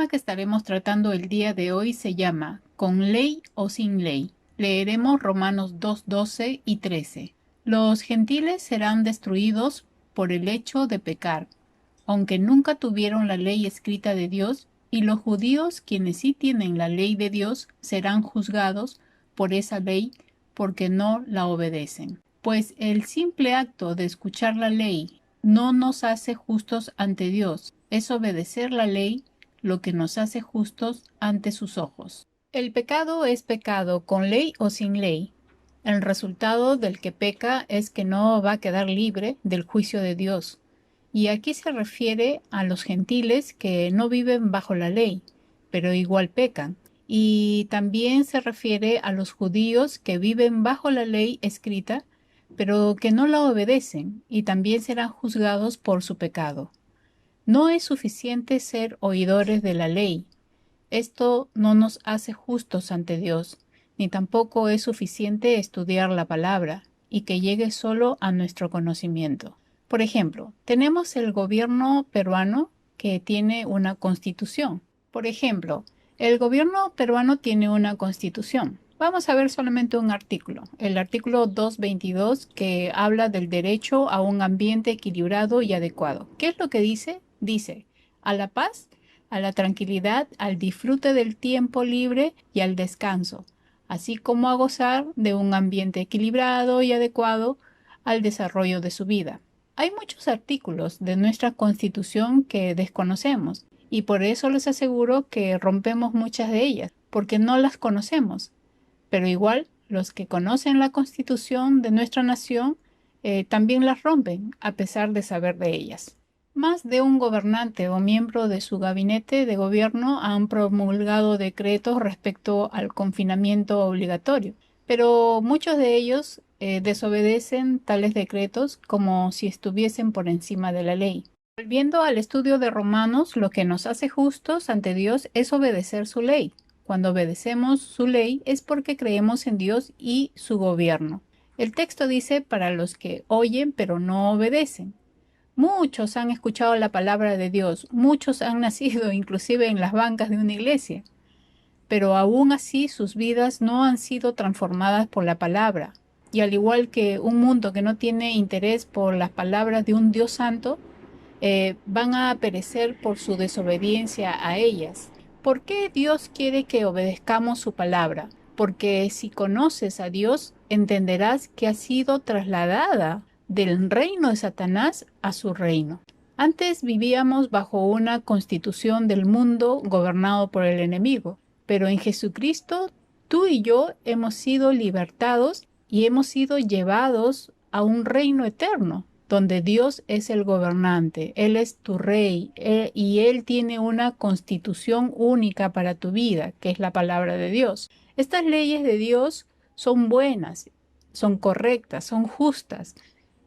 tema que estaremos tratando el día de hoy se llama ¿Con ley o sin ley? Leeremos Romanos 2, 12 y 13. Los gentiles serán destruidos por el hecho de pecar, aunque nunca tuvieron la ley escrita de Dios, y los judíos, quienes sí tienen la ley de Dios, serán juzgados por esa ley porque no la obedecen. Pues el simple acto de escuchar la ley no nos hace justos ante Dios, es obedecer la ley lo que nos hace justos ante sus ojos. El pecado es pecado, con ley o sin ley. El resultado del que peca es que no va a quedar libre del juicio de Dios. Y aquí se refiere a los gentiles que no viven bajo la ley, pero igual pecan. Y también se refiere a los judíos que viven bajo la ley escrita, pero que no la obedecen y también serán juzgados por su pecado. No es suficiente ser oidores de la ley. Esto no nos hace justos ante Dios, ni tampoco es suficiente estudiar la palabra y que llegue solo a nuestro conocimiento. Por ejemplo, tenemos el gobierno peruano que tiene una constitución. Por ejemplo, el gobierno peruano tiene una constitución. Vamos a ver solamente un artículo, el artículo 222, que habla del derecho a un ambiente equilibrado y adecuado. ¿Qué es lo que dice? Dice, a la paz, a la tranquilidad, al disfrute del tiempo libre y al descanso, así como a gozar de un ambiente equilibrado y adecuado al desarrollo de su vida. Hay muchos artículos de nuestra Constitución que desconocemos y por eso les aseguro que rompemos muchas de ellas, porque no las conocemos. Pero igual, los que conocen la Constitución de nuestra nación también las rompen, a pesar de saber de ellas. Más de un gobernante o miembro de su gabinete de gobierno han promulgado decretos respecto al confinamiento obligatorio, pero muchos de ellos desobedecen tales decretos como si estuviesen por encima de la ley. Volviendo al estudio de Romanos, lo que nos hace justos ante Dios es obedecer su ley. Cuando obedecemos su ley es porque creemos en Dios y su gobierno. El texto dice para los que oyen pero no obedecen. Muchos han escuchado la palabra de Dios, muchos han nacido inclusive en las bancas de una iglesia, pero aún así sus vidas no han sido transformadas por la palabra. Y al igual que un mundo que no tiene interés por las palabras de un Dios santo, van a perecer por su desobediencia a ellas. ¿Por qué Dios quiere que obedezcamos su palabra? Porque si conoces a Dios, entenderás que ha sido trasladada del reino de Satanás a su reino. Antes vivíamos bajo una constitución del mundo gobernado por el enemigo, pero en Jesucristo tú y yo hemos sido libertados y hemos sido llevados a un reino eterno, donde Dios es el gobernante, Él es tu rey, y Él tiene una constitución única para tu vida, que es la palabra de Dios. Estas leyes de Dios son buenas, son correctas, son justas,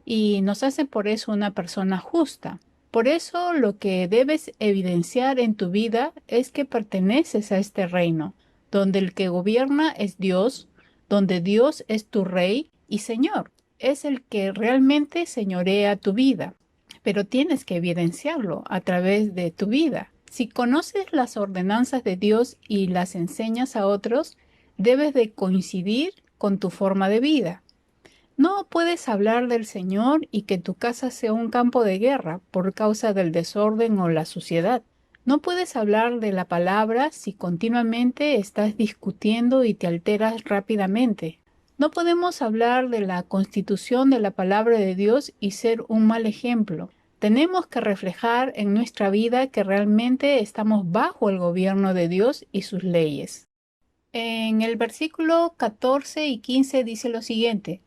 y nos hacen por eso una persona justa. Por eso lo que debes evidenciar en tu vida es que perteneces a este reino, donde el que gobierna es Dios, donde Dios es tu rey y Señor. Es el que realmente señorea tu vida, pero tienes que evidenciarlo a través de tu vida. Si conoces las ordenanzas de Dios y las enseñas a otros, debes de coincidir con tu forma de vida. No puedes hablar del Señor y que tu casa sea un campo de guerra por causa del desorden o la suciedad. No puedes hablar de la palabra si continuamente estás discutiendo y te alteras rápidamente. No podemos hablar de la constitución de la palabra de Dios y ser un mal ejemplo. Tenemos que reflejar en nuestra vida que realmente estamos bajo el gobierno de Dios y sus leyes. En el versículo 14 y 15 dice lo siguiente: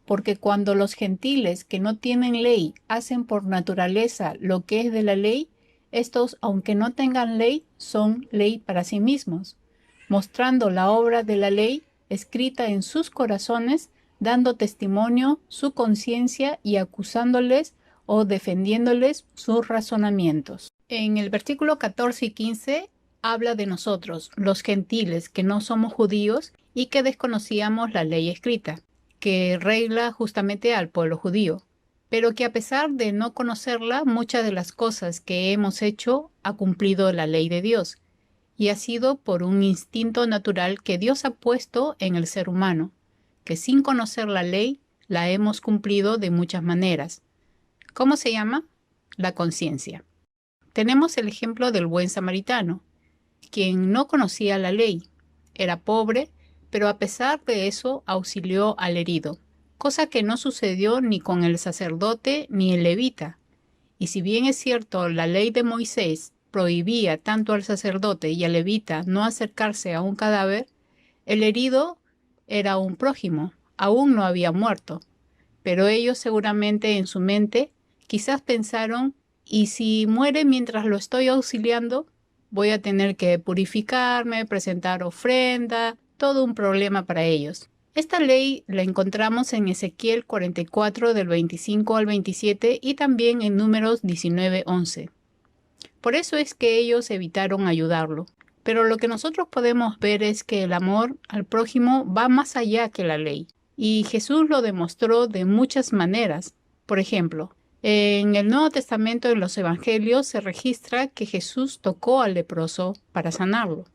porque cuando los gentiles que no tienen ley hacen por naturaleza lo que es de la ley, estos, aunque no tengan ley, son ley para sí mismos, mostrando la obra de la ley escrita en sus corazones, dando testimonio su conciencia y acusándoles o defendiéndoles sus razonamientos. En el versículo 14 y 15 habla de nosotros, los gentiles que no somos judíos y que desconocíamos la ley escrita, que regla justamente al pueblo judío, pero que a pesar de no conocerla, muchas de las cosas que hemos hecho ha cumplido la ley de Dios. y ha sido por un instinto natural que Dios ha puesto en el ser humano, que sin conocer la ley la hemos cumplido de muchas maneras. ¿Cómo se llama? La conciencia. Tenemos el ejemplo del buen samaritano, quien no conocía la ley. Era pobre, pero a pesar de eso auxilió al herido, cosa que no sucedió ni con el sacerdote ni el levita. Y si bien es cierto, la ley de Moisés prohibía tanto al sacerdote y al levita no acercarse a un cadáver, el herido era un prójimo, aún no había muerto. Pero ellos seguramente en su mente quizás pensaron, ¿y si muere mientras lo estoy auxiliando? Voy a tener que purificarme, presentar ofrenda, todo un problema para ellos. Esta ley la encontramos en Ezequiel 44 del 25 al 27 y también en Números 19:11. Por eso es que ellos evitaron ayudarlo. Pero lo que nosotros podemos ver es que el amor al prójimo va más allá que la ley. Y Jesús lo demostró de muchas maneras. Por ejemplo, en el Nuevo Testamento, en los Evangelios, se registra que Jesús tocó al leproso para sanarlo.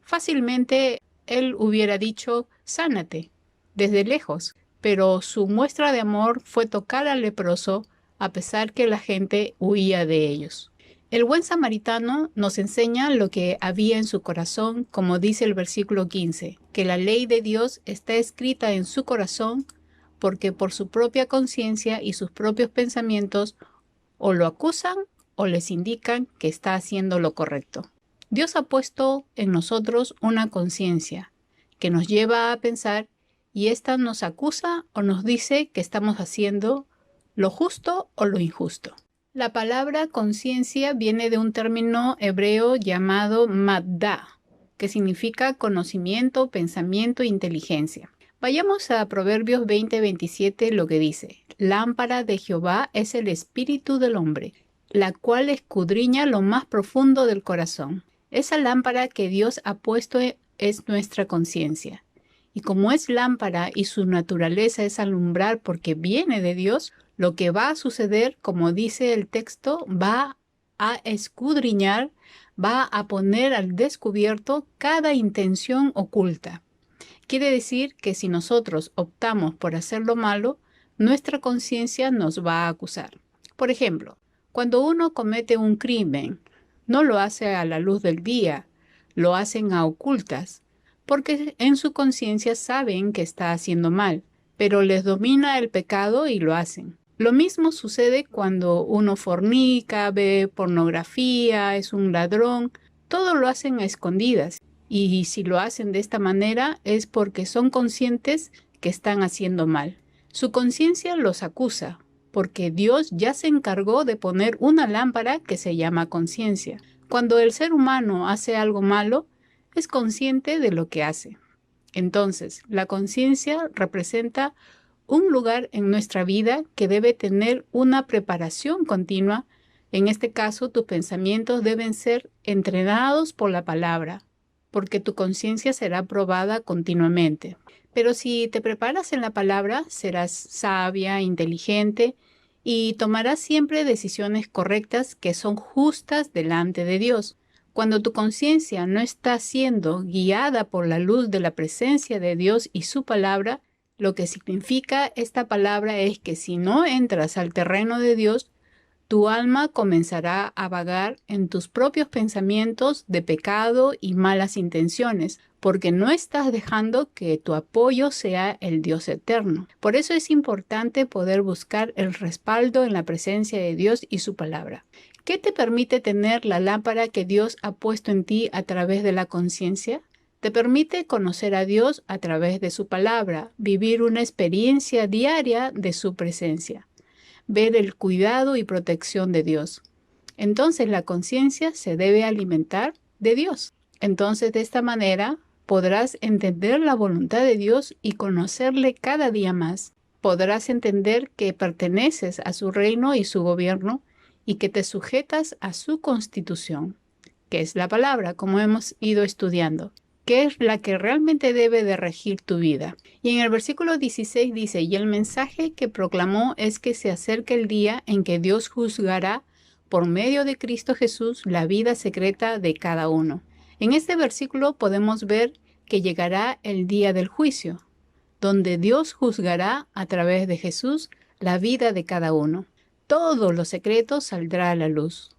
Fácilmente él hubiera dicho, sánate, desde lejos, pero su muestra de amor fue tocar al leproso a pesar que la gente huía de ellos. El buen samaritano nos enseña lo que había en su corazón, como dice el versículo 15, que la ley de Dios está escrita en su corazón porque por su propia conciencia y sus propios pensamientos o lo acusan o les indican que está haciendo lo correcto. Dios ha puesto en nosotros una conciencia que nos lleva a pensar y ésta nos acusa o nos dice que estamos haciendo lo justo o lo injusto. La palabra conciencia viene de un término hebreo llamado madda, que significa conocimiento, pensamiento e inteligencia. Vayamos a Proverbios 20:27, lo que dice: lámpara de Jehová es el espíritu del hombre, la cual escudriña lo más profundo del corazón. Esa lámpara que Dios ha puesto es nuestra conciencia. Y como es lámpara y su naturaleza es alumbrar porque viene de Dios, lo que va a suceder, como dice el texto, va a escudriñar, va a poner al descubierto cada intención oculta. Quiere decir que si nosotros optamos por hacer lo malo, nuestra conciencia nos va a acusar. Por ejemplo, cuando uno comete un crimen, no lo hace a la luz del día, lo hacen a ocultas, porque en su conciencia saben que está haciendo mal, pero les domina el pecado y lo hacen. Lo mismo sucede cuando uno fornica, ve pornografía, es un ladrón, todo lo hacen a escondidas. Y si lo hacen de esta manera es porque son conscientes que están haciendo mal. Su conciencia los acusa, porque Dios ya se encargó de poner una lámpara que se llama conciencia. Cuando el ser humano hace algo malo, es consciente de lo que hace. Entonces, la conciencia representa un lugar en nuestra vida que debe tener una preparación continua. En este caso, tus pensamientos deben ser entrenados por la palabra, porque tu conciencia será probada continuamente. Pero si te preparas en la palabra, serás sabia, inteligente y tomarás siempre decisiones correctas que son justas delante de Dios. Cuando tu conciencia no está siendo guiada por la luz de la presencia de Dios y su palabra, lo que significa esta palabra es que si no entras al terreno de Dios, tu alma comenzará a vagar en tus propios pensamientos de pecado y malas intenciones, porque no estás dejando que tu apoyo sea el Dios eterno. Por eso es importante poder buscar el respaldo en la presencia de Dios y su palabra. ¿Qué te permite tener la lámpara que Dios ha puesto en ti a través de la conciencia? Te permite conocer a Dios a través de su palabra, vivir una experiencia diaria de su presencia, ver el cuidado y protección de Dios. Entonces la conciencia se debe alimentar de Dios. Entonces de esta manera podrás entender la voluntad de Dios y conocerle cada día más. Podrás entender que perteneces a su reino y su gobierno y que te sujetas a su constitución, que es la palabra, como hemos ido estudiando, que es la que realmente debe de regir tu vida. Y en el versículo 16 dice, y el mensaje que proclamó es que se acerca el día en que Dios juzgará por medio de Cristo Jesús la vida secreta de cada uno. En este versículo podemos ver que llegará el día del juicio, donde Dios juzgará a través de Jesús la vida de cada uno. Todos los secretos saldrá a la luz.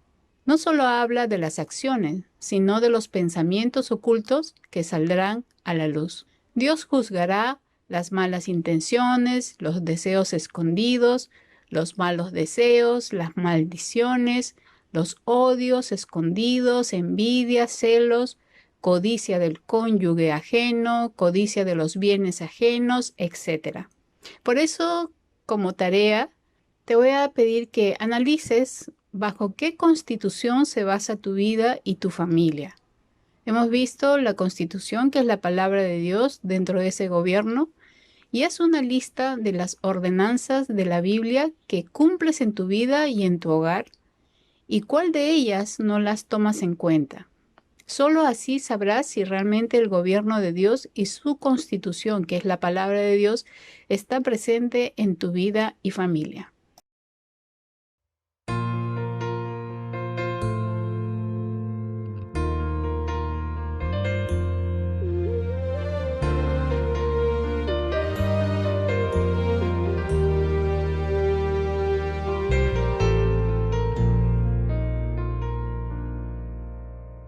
No solo habla de las acciones, sino de los pensamientos ocultos que saldrán a la luz. Dios juzgará las malas intenciones, los deseos escondidos, los malos deseos, las maldiciones, los odios escondidos, envidia, celos, codicia del cónyuge ajeno, codicia de los bienes ajenos, etc. Por eso, como tarea, te voy a pedir que analices bajo qué constitución se basa tu vida y tu familia. Hemos visto la Constitución, que es la palabra de Dios dentro de ese gobierno, y es una lista de las ordenanzas de la Biblia que cumples en tu vida y en tu hogar, y cuál de ellas no las tomas en cuenta. Solo así sabrás si realmente el gobierno de Dios y su Constitución, que es la palabra de Dios, está presente en tu vida y familia.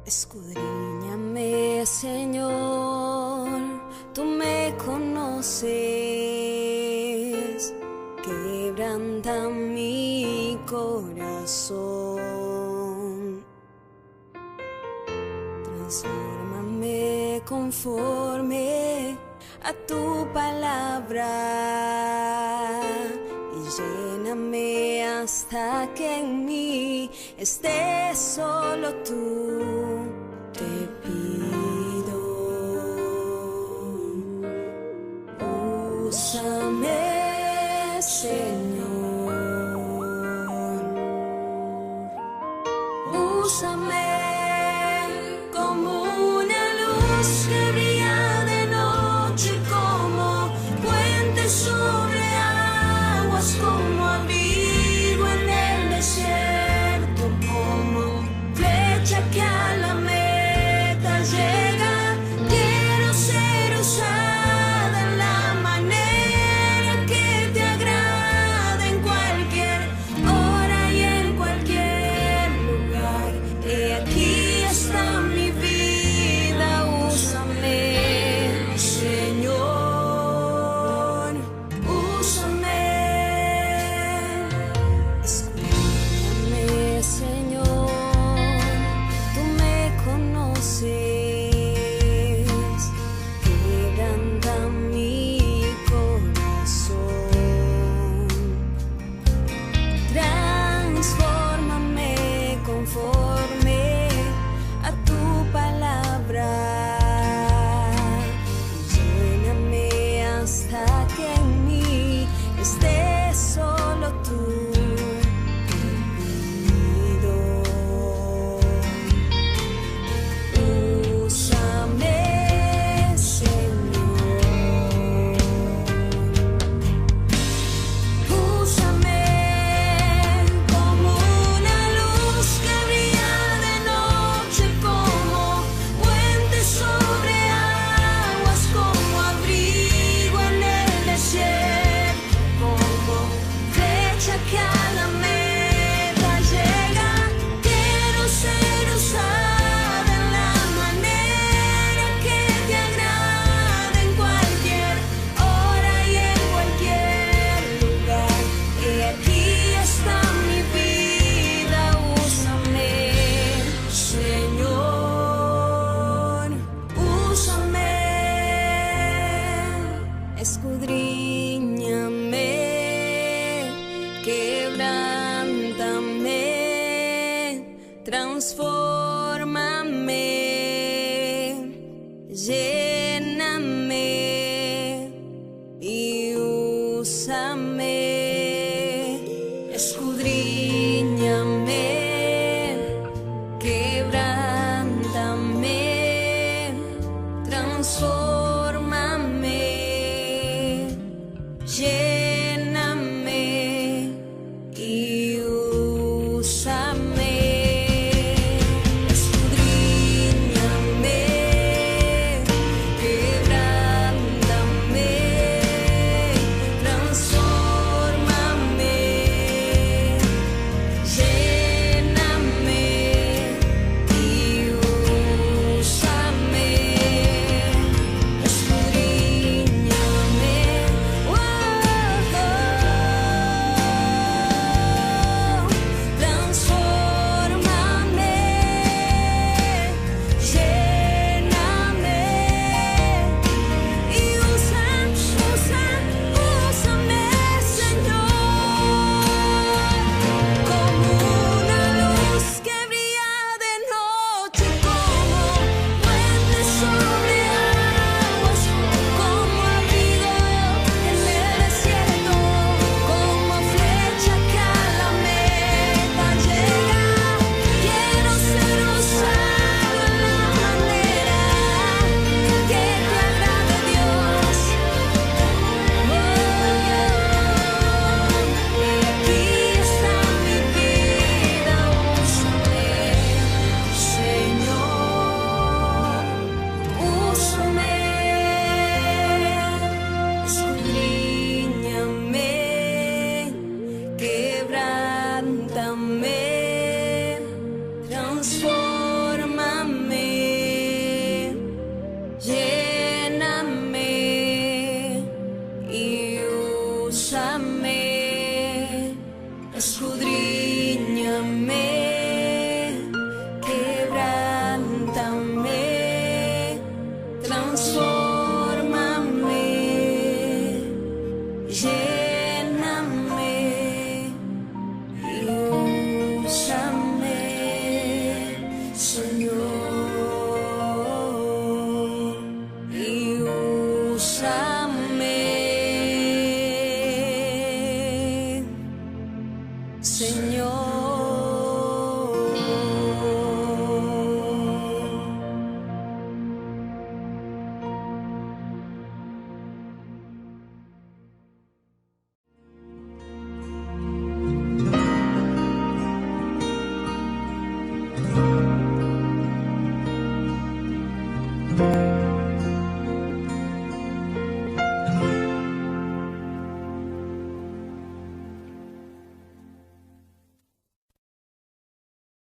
Escudriñame, Señor, tú me conoces, quebranta mi corazón, transfórmame conforme a tu palabra y lléname hasta que en mí estés solo tú. Te pido, úsame, Señor, úsame como una luz que brilla de noche, como puente sobre aguas, como abrigo en el desierto, como flecha que a la meta llega. Quiero ser usada en la manera que te agrada, en cualquier hora y en cualquier lugar. He aquí está mi vida, úsame, Señor, úsame. Escúchame, Señor, tú me conoces, quebranta mi corazón, transfórmame conforme a tu palabra, lléname hasta que en mí estés solo tú. Úsame, Señor, úsame como una luz que brilla de noche, como puente sobre aguas, como abrigo en el desierto, como flecha que a la meta llega. Quiero ser usada en la manera que te agrada, en cualquier hora y en cualquier lugar. Y aquí está mi vida, úsame, Señor, úsame. Escudriñame, quebrántame, transfórmame, lléname y úsame.